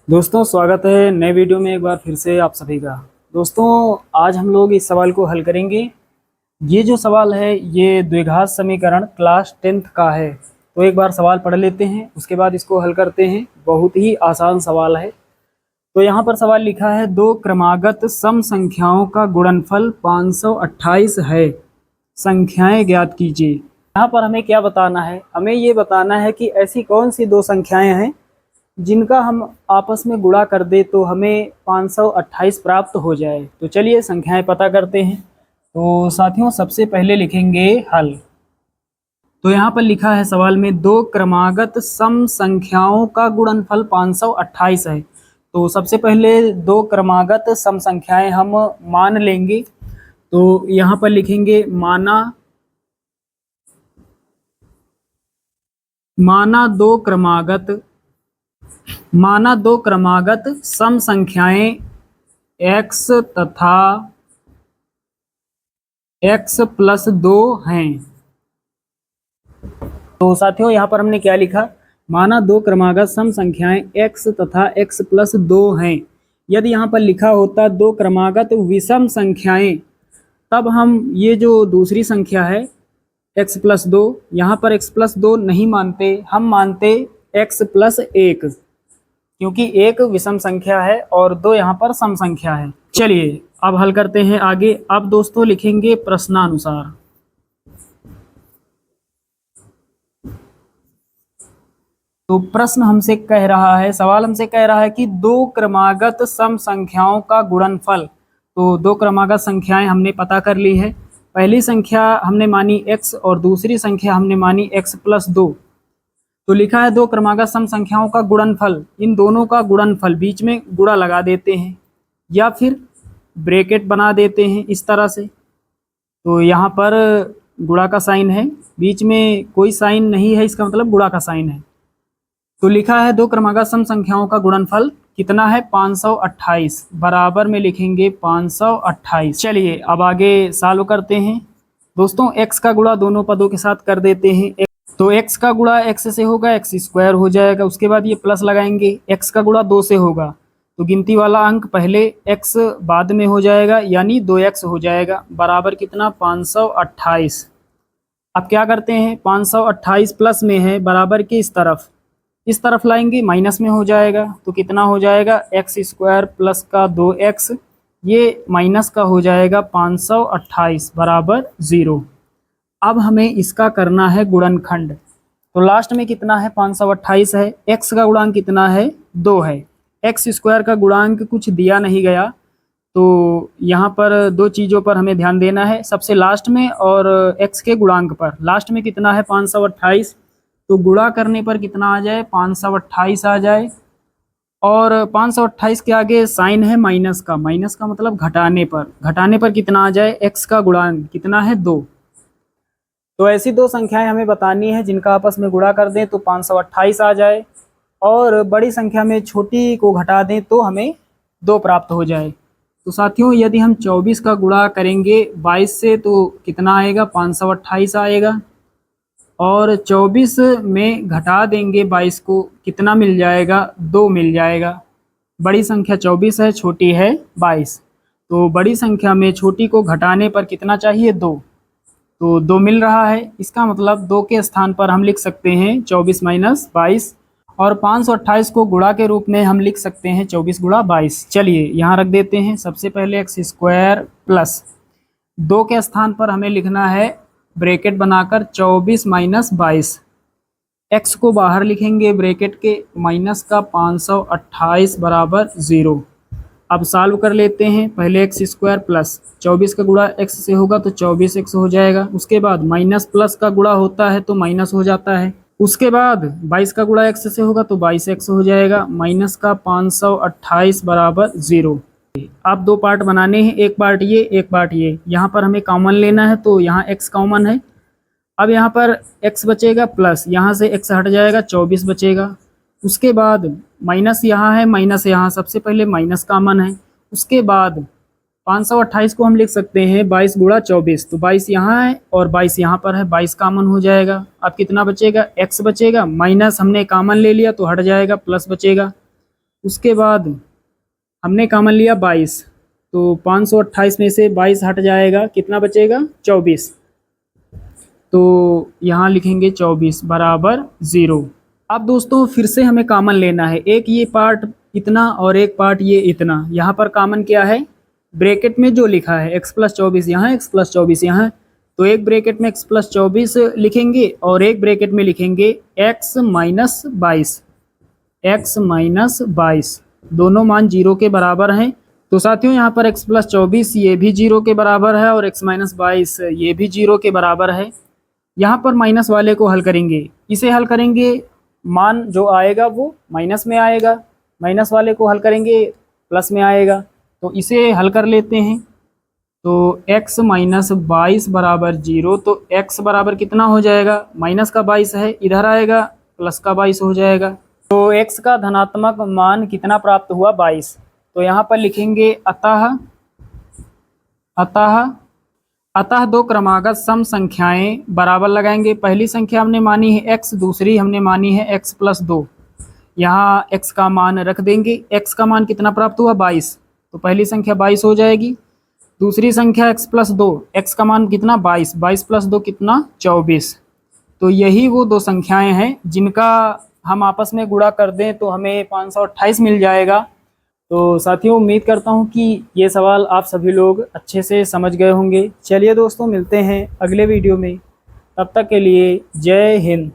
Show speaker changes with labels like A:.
A: दोस्तों स्वागत है नए वीडियो में एक बार फिर से आप सभी का। दोस्तों आज हम लोग इस सवाल को हल करेंगे। ये जो सवाल है ये द्विघात समीकरण क्लास 10th का है। तो एक बार सवाल पढ़ लेते हैं, उसके बाद इसको हल करते हैं। बहुत ही आसान सवाल है। तो यहाँ पर सवाल लिखा है, दो क्रमागत सम संख्याओं का गुणनफल 528 है, संख्याएं ज्ञात कीजिए। यहाँ पर हमें क्या बताना है? हमें ये बताना है कि ऐसी कौन सी दो संख्याएं हैं जिनका हम आपस में गुणा कर दे तो हमें 528 प्राप्त हो जाए। तो चलिए संख्याएं पता करते हैं। तो साथियों सबसे पहले लिखेंगे हल। तो यहाँ पर लिखा है सवाल में, दो क्रमागत सम संख्याओं का गुणनफल 528 है। तो सबसे पहले दो क्रमागत सम संख्याएं हम मान लेंगे। तो यहाँ पर लिखेंगे माना दो क्रमागत सम संख्याएं x तथा x+2 हैं। तो साथियों यहाँ पर हमने क्या लिखा? माना दो क्रमागत सम संख्याएं x तथा x+2 हैं। यदि यहाँ पर लिखा होता दो क्रमागत विषम संख्याएं, तब हम ये जो दूसरी संख्या है x+2, यहाँ पर x+2 नहीं मानते, हम मानते x+1, क्योंकि एक विषम संख्या है और दो यहाँ पर सम संख्या है। चलिए अब हल करते हैं आगे। अब दोस्तों लिखेंगे प्रश्नानुसार। तो प्रश्न हमसे कह रहा है, सवाल हमसे कह रहा है कि दो क्रमागत सम संख्याओं का गुणनफल। तो दो क्रमागत संख्याएं हमने पता कर ली है। पहली संख्या हमने मानी x और दूसरी संख्या हमने मानी x+2। तो लिखा है दो क्रमागत सम संख्याओं का गुणनफल, इन दोनों का गुणनफल, बीच में गुणा लगा देते हैं या फिर ब्रैकेट बना देते हैं इस तरह से। तो यहाँ पर गुणा का साइन है, बीच में कोई साइन नहीं है, इसका मतलब गुणा का साइन है। तो लिखा है दो क्रमागत सम संख्याओं का गुणनफल कितना है? 528। बराबर में लिखेंगे 528। चलिए अब आगे सॉल्व करते हैं। दोस्तों x का गुणा दोनों पदों के साथ कर देते हैं। तो x का गुणा x से होगा, x² हो जाएगा। उसके बाद ये प्लस लगाएंगे, x का गुणा 2 से होगा तो गिनती वाला अंक पहले, x बाद में हो जाएगा, यानी 2x हो जाएगा। बराबर कितना? 528। अब क्या करते हैं, 528 प्लस में है, बराबर के इस तरफ लाएंगे, माइनस में हो जाएगा। तो कितना हो जाएगा? x² प्लस का 2x, ये माइनस का हो जाएगा 528 बराबर 0। अब हमें इसका करना है गुणनखंड। तो लास्ट में कितना है? 528 है। x का गुणांक कितना है? 2 है। x² का गुणांक कुछ दिया नहीं गया, तो यहाँ पर दो चीज़ों पर हमें ध्यान देना है, सबसे लास्ट में और x के गुणांक पर। लास्ट में कितना है? 528। तो गुणा करने पर कितना आ जाए? 528 आ जाए। और 528 के आगे साइन है माइनस का, माइनस का मतलब घटाने पर कितना आ जाए? x का गुणांक कितना है? 2। तो ऐसी दो संख्याएं हमें बतानी है जिनका आपस में गुणा कर दें तो 528 आ जाए, और बड़ी संख्या में छोटी को घटा दें तो हमें 2 प्राप्त हो जाए। तो साथियों यदि हम 24 का गुणा करेंगे 22 से तो कितना आएगा? 528 आएगा। और 24 में घटा देंगे 22 को, कितना मिल जाएगा? 2 मिल जाएगा। बड़ी संख्या 24 है, छोटी है 22। तो बड़ी संख्या में छोटी को घटाने पर कितना चाहिए? 2। तो 2 मिल रहा है। इसका मतलब 2 के स्थान पर हम लिख सकते हैं 24 माइनस 22, और 528 को गुणा के रूप में हम लिख सकते हैं 24 गुणा 22। चलिए यहाँ रख देते हैं। सबसे पहले x² प्लस 2 के स्थान पर हमें लिखना है ब्रैकेट बनाकर 24 माइनस 22। x को बाहर लिखेंगे ब्रैकेट के, माइनस का 528 बराबर 0। अब सॉल्व कर लेते हैं। पहले x² प्लस 24 का गुणा x से होगा तो 24x हो जाएगा। उसके बाद माइनस प्लस का गुणा होता है तो माइनस हो जाता है। उसके बाद 22 का गुणा x से होगा तो 22x हो जाएगा। माइनस का 528 बराबर 0। अब 2 पार्ट बनाने हैं, एक पार्ट ये, एक पार्ट ये। यहाँ पर हमें कॉमन लेना है तो यहाँ x कॉमन है। अब यहाँ पर x बचेगा प्लस, यहाँ से x हट जाएगा, 24 बचेगा। उसके बाद माइनस यहाँ है, माइनस यहाँ, सबसे पहले माइनस कॉमन है। उसके बाद 528 को हम लिख सकते हैं 22 गुणा 24। तो 22 यहाँ है और 22 यहाँ पर है, 22 कॉमन हो जाएगा। अब कितना बचेगा? x बचेगा, माइनस हमने कॉमन ले लिया तो हट जाएगा, प्लस बचेगा। उसके बाद हमने कॉमन लिया 22, तो 528 में से 22 हट जाएगा, कितना बचेगा 24। तो यहाँ लिखेंगे 24 बराबर 0। अब दोस्तों फिर से हमें कॉमन लेना है, एक ये पार्ट इतना और एक पार्ट ये इतना। यहाँ पर कॉमन क्या है, ब्रैकेट में जो लिखा है x प्लस 24 यहाँ, x प्लस 24 यहाँ, तो एक ब्रैकेट में x प्लस 24 लिखेंगे और एक ब्रैकेट में लिखेंगे x माइनस 22, x माइनस 22। दोनों मान 0 के बराबर हैं। तो साथियों यहाँ पर x प्लस 24 ये भी 0 के बराबर है और x माइनस 22 ये भी 0 के बराबर है। यहाँ पर माइनस वाले को हल करेंगे, इसे हल करेंगे, मान जो आएगा वो माइनस में आएगा, माइनस वाले को हल करेंगे प्लस में आएगा। तो इसे हल कर लेते हैं। तो x माइनस 22 बराबर 0, तो x बराबर कितना हो जाएगा, माइनस का 22 है, इधर आएगा प्लस का 22 हो जाएगा। तो x का धनात्मक मान कितना प्राप्त हुआ, 22। तो यहाँ पर लिखेंगे अतः दो क्रमागत सम संख्याएं बराबर लगाएंगे। पहली संख्या हमने मानी है x, दूसरी हमने मानी है x प्लस 2। यहाँ x का मान रख देंगे, x का मान कितना प्राप्त हुआ 22, तो पहली संख्या 22 हो जाएगी। दूसरी संख्या x प्लस 2, x का मान कितना 22, 22 प्लस 2 कितना 24। तो यही वो दो संख्याएं हैं जिनका हम आपस में गुणा कर दें तो हमें 528 मिल जाएगा। तो साथियों उम्मीद करता हूँ कि ये सवाल आप सभी लोग अच्छे से समझ गए होंगे। चलिए दोस्तों मिलते हैं अगले वीडियो में, तब तक के लिए जय हिंद।